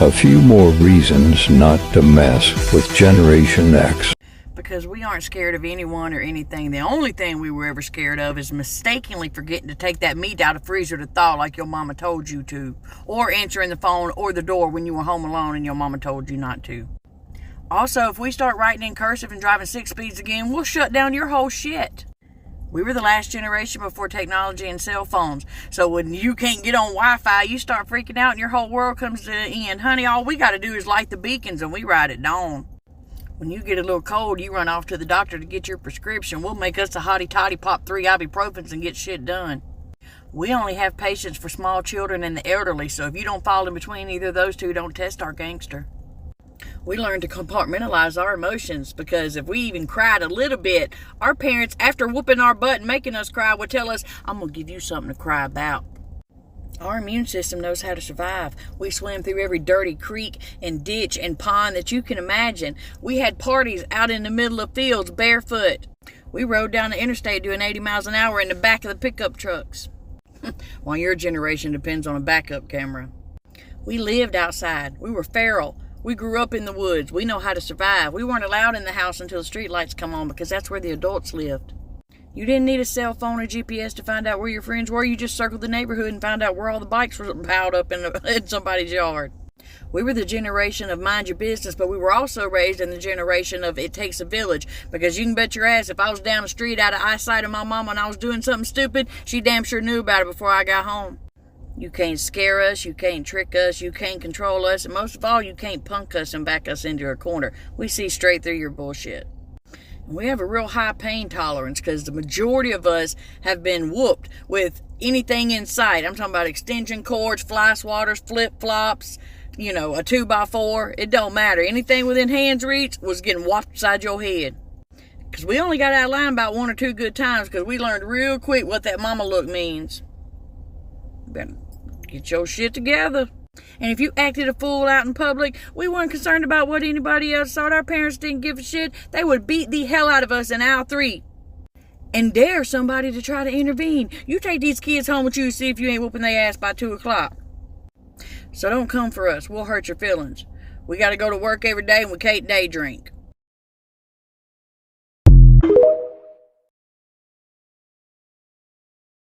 A few more reasons not to mess with Generation X. Because we aren't scared of anyone or anything. The only thing we were ever scared of is mistakenly forgetting to take that meat out of the freezer to thaw like your mama told you to. Or answering the phone or the door when you were home alone and your mama told you not to. Also, if we start writing in cursive and driving 6 speeds again, we'll shut down your whole shit. We were the last generation before technology and cell phones. So when you can't get on Wi-Fi, you start freaking out and your whole world comes to an end. Honey, all we got to do is light the beacons and we ride at dawn. When you get a little cold, you run off to the doctor to get your prescription. We'll make us a hotty-toddy, pop 3 ibuprofens and get shit done. We only have patience for small children and the elderly, so if you don't fall in between either of those two, don't test our gangster. We learned to compartmentalize our emotions because if we even cried a little bit, our parents, after whooping our butt and making us cry, would tell us, I'm going to give you something to cry about. Our immune system knows how to survive. We swam through every dirty creek and ditch and pond that you can imagine. We had parties out in the middle of fields barefoot. We rode down the interstate doing 80 miles an hour in the back of the pickup trucks. While your generation depends on a backup camera. We lived outside. We were feral. We grew up in the woods. We know how to survive. We weren't allowed in the house until the street lights come on because that's where the adults lived. You didn't need a cell phone or GPS to find out where your friends were. You just circled the neighborhood and found out where all the bikes were piled up in somebody's yard. We were the generation of mind your business, but we were also raised in the generation of it takes a village. Because you can bet your ass if I was down the street out of eyesight of my mama and I was doing something stupid, she damn sure knew about it before I got home. You can't scare us, you can't trick us, you can't control us, and most of all, you can't punk us and back us into a corner. We see straight through your bullshit. And we have a real high pain tolerance because the majority of us have been whooped with anything in sight. I'm talking about extension cords, fly swatters, flip-flops, a 2x4. It don't matter. Anything within hand's reach was getting whopped upside your head. Because we only got out of line about 1 or 2 good times because we learned real quick what that mama look means. Better get your shit together. And if you acted a fool out in public, we weren't concerned about what anybody else thought. Our parents didn't give a shit. They would beat the hell out of us in aisle 3 and dare somebody to try to intervene. You take these kids home with you and see if you ain't whooping their ass by 2 o'clock. So don't come for us. We'll hurt your feelings. We got to go to work every day and we can't day drink.